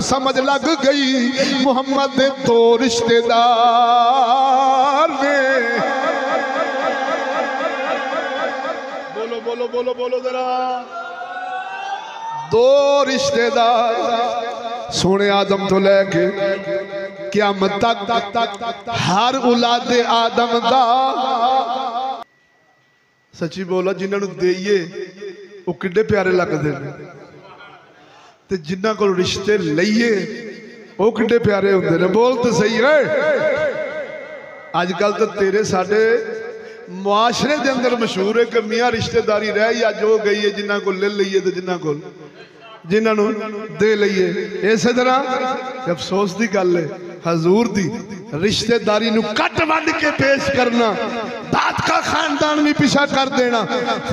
समझ लग गई मुहम्मद दे दो रिश्तेदार ने। बोलो बोलो बोलो बोलो जरा। दो रिश्तेदार सोने आदम तो लेके क़यामत तक हर औलादे आदम दा सच्ची बोला जिन्होंने देइए वो किड्डे प्यारे लगते हैं ते जिन्हां कोल रिश्ते लईए वो किड्डे प्यारे होंदे ने। बोल तो सही है। अजकल तो तेरे साडे मुआशरे दे अंदर मशहूर है कि मियाँ रिश्तेदारी रह या जो गई है जिन्हां कोल ले लईए ते जिन्हां दे लईए। इस तरह अफसोस की गल है हजूर दी रिश्तेदारी नू कट वंड के पेश करना, दात का खानदान भी पीछा कर देना,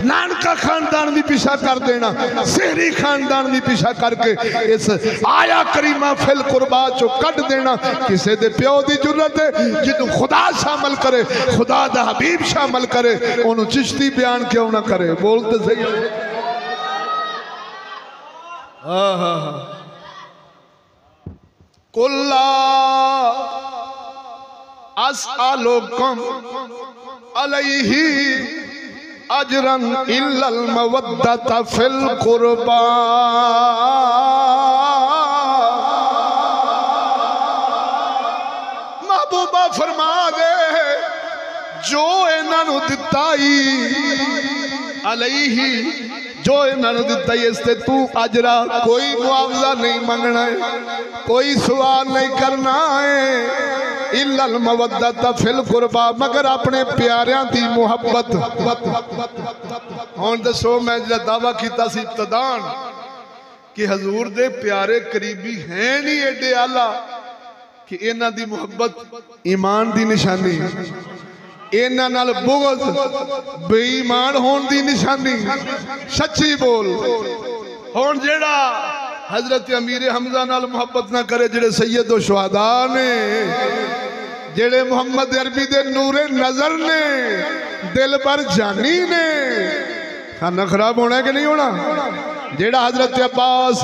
नानका खानदान भी पीछा कर देना, सेहरी खानदान भी पीछा करके इस आया करीमा फिल कुर्बा चो कट देना। किसी दे प्यो की जरूरत है जिन्हों खुदा शामिल करे, खुदा दा हबीब शामिल करे, उन्होंने चिश्ती बयान क्यों ना करे। बोलते सही। कुल्ला अस्अलुकुम अलैहि अजरन इल्लल मवद्दता फिल कुर्बा। महबूबा फरमा दे जो इन्हों दिता ही अलैहि जो इन्होंने दिता ही इससे तू अजरा कोई मुआवजा नहीं मंगना है, कोई सवाल नहीं करना है। इल्लल मवद्दत फिल कुर्बा मगर अपने प्यारियां दी मुहब्बत। हुण दसो मैं जो दावा किया सी इब्तदान कि हजूर दे प्यारे करीबी हैं नहीं एडे आला कि इन्हां दी मुहब्बत ईमान दी निशानी, इन्हां नाल बुग़्ज़ बेईमान होने दी निशानी। सच्ची बोल। हुण जेड़ा हजरत अमीर हमजा नाल मुहब्बत ना करे, जेड़े सैयद व शुहदा ने, जेड़े मुहम्मद अरबी दे नूरे नजर ने, दिल पर जानी ने, खाना खराब होना है कि नहीं होना। जेड़ा हजरत अब्बास,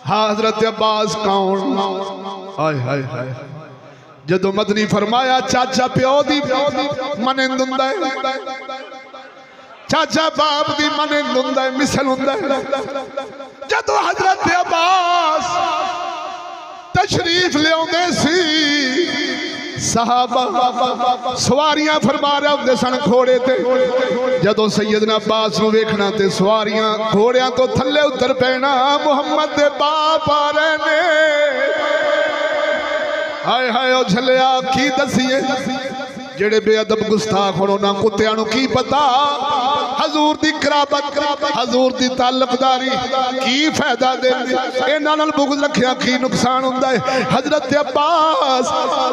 हाँ हजरत अब्बास कौन, हाय हाय हाय जदों मदनी फरमाया चाचा प्यो दी मनिंद हुंदा है, चाचा बाप दी मनिंद हुंदा है, मिसल हुंदा है। जदों हजरत अब्बास तशरीफ लियाउंदे सी सहाबा सवारियां फरमा रहे होंदे सन घोड़े ते। जदों सैयदना अब्बास नूं वेखना ते सवारियां घोड़ियां तो थल्ले उतर पैना। मुहम्मद दे बाप आ रहे ने। हाय हाय ओ झलिया की दसीए जेड़े बेअदब गुस्ताख होण उन्हां कुत्तियां नूं की पता हजूर दी कराबत, हजूर दी ताल्लुकदारी की फायदा देंदी, इन्हां नाल बुग़्ज़ रखिया की नुकसान हुंदा है। हजरत अब्बास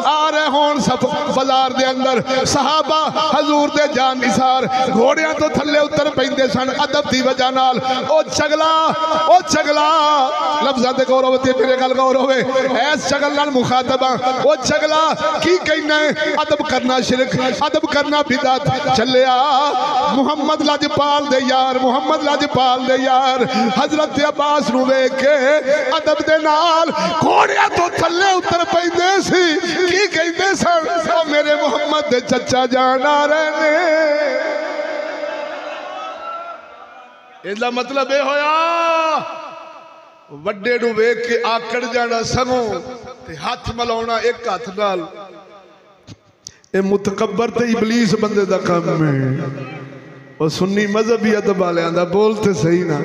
आ रहे होण सब बाजार दे अंदर, सहाबा हजूर दे जान निसार घोड़ियां तो थल्ले उतर पैंदे सन अदब दी वजह नाल। ओ चगला लफ्ज़ां ते गौर होवे, मेरे गल गौर होवे, ऐस चगल नाल मुखातबा। ओ चगला की कहना है अदब करना शिरक, अदब करना बिदअत। चलिया मुहम्मद लाजपाल दे यार, मुहम्मद लाजपाल दे यार हजरत अब्बास नूं वेख के अदब दे नाल घोड़ियां तो थल्ले उतर पैंदे सी। की कहंदे सन, ओ मेरे मुहम्मद दे चचा जान आ रहे ने। इहदा मतलब यह होया वड्डे नूं वेख के आकड़ जाना सगों ते हाथ मिलाउणा एक हाथ नाल। ये मुतकब्बर ते इबलीस बंदे दा काम है। और सुन्नी मजहबी अदब वालियां दा बोलते सही ना।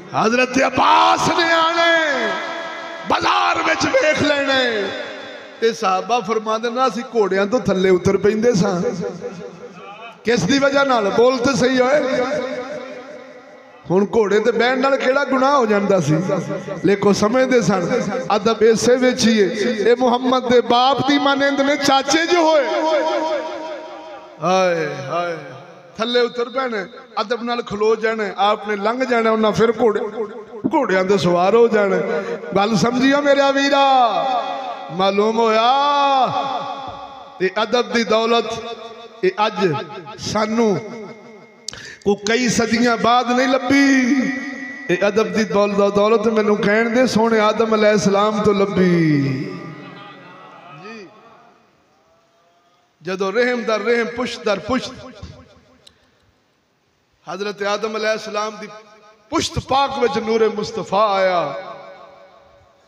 हजरत अब्बास ने आने बाजार विच वेख लेने ते साहबा फरमांदे ना सी घोड़ियां तो थल्ले उतर पैंदे सां। किस दी वजह नाल? बोलते सही होए। हुण घोड़े ते बहन नाल केड़ा गुनाह हो जांदा सी, लेकिन समझदे सन अदब इसे विच ही है। ए मुहम्मद दे बाप दी मानंद ने चाचे जो होए, हाय हाय थल्ले उतर पैने, अदब नाल खलो जाने, आपने लंघ जाना, उन्हें फिर घोड़ियां दे सवार हो जाने। गल समझिया मेरा वीरा। मालूम होया ते अदब दी दौलत ये अज सानू को कई सदियां बाद नहीं लभी। ये अदब की दौलत मैनू कहन दे सोने आदम अलैहिस्सलाम तो लभी जी जदों रहम दर रहम पुश्त दर पुश्त हजरत आदम अलैहिस्सलाम दी पुश्त पाक विच नूरे मुस्तफा आया।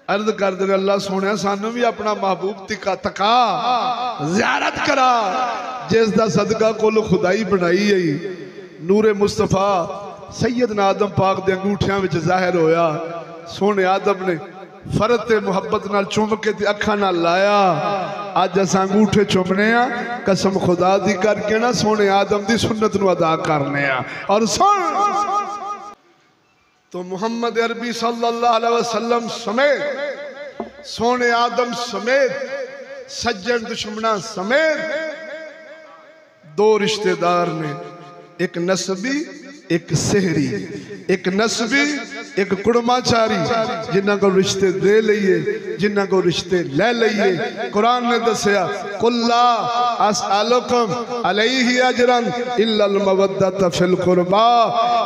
अर्ज कर दे अल्लाह सोने सानू भी अपना महबूब तका ज़ियारत करा जिसका सदका कोल खुदाई बनाई है। नूरे मुस्तफा सैयदना आदम पाक दे अंगूठियां विच जाहिर होया। सोने आदम ने फरत ते मुहब्बत नाल चुम के ते अखां नाल लाया। अज असां अंगूठे चुमने आ कसम खुदा दी करके ना सोने आदम दी सुन्नत नू अदा करने आ। और सुन तो मुहम्मद अरबी सल्लल्लाहु अलैहि वसल्लम समेत सोने आदम समेत सज्जन दुश्मना समेत दो रिश्तेदार ने, एक नसबी एक सेहरी, एक नसबी एक कुड़माचारी जिन्हां को रिश्ते दे लईए जिन्हां को रिश्ते ले लईए। कुरान ने दसिया कुल्ला असअलुकुम अलैहि अजरन इल्लल मवद्दत फिल कुर्बा।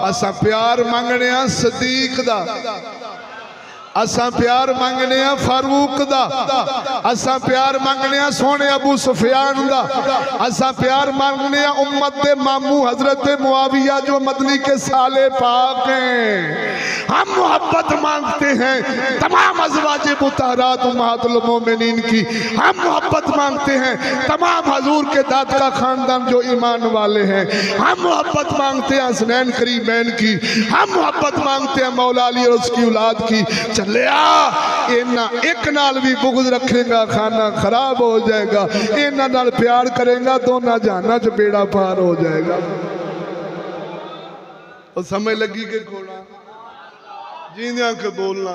असा प्यार मंगने आ सदीक दा, असा प्यार मंगने आ फारूक दा, असा प्यार मंगने आ सोने अबू सुफियान दा, असा प्यार मंगने आ उम्मत दे मामू हजरत मुआविया जो मदनी के साले पाक हैं। हम मोहब्बत मांगते हैं तमाम अज़वाजे मुतहरात उम्महातुल मोमिनीन की। हम मोहब्बत मांगते हैं तमाम हजूर के दाद का खानदान जो ईमान वाले हैं। हम मोहब्बत मांगते हैं हसनैन करीमैन की। हम मोहब्बत मांगते हैं मौला अली और उसकी औलाद की। चलिया इन्ना एक नाल भी बुग़्ज़ रखेगा खाना खराब हो जाएगा, इन्ना नाल प्यार करेगा दोनों जहाना च बेड़ा पार हो जाएगा। और समझ लगी कि घोड़ा जींदे के बोलना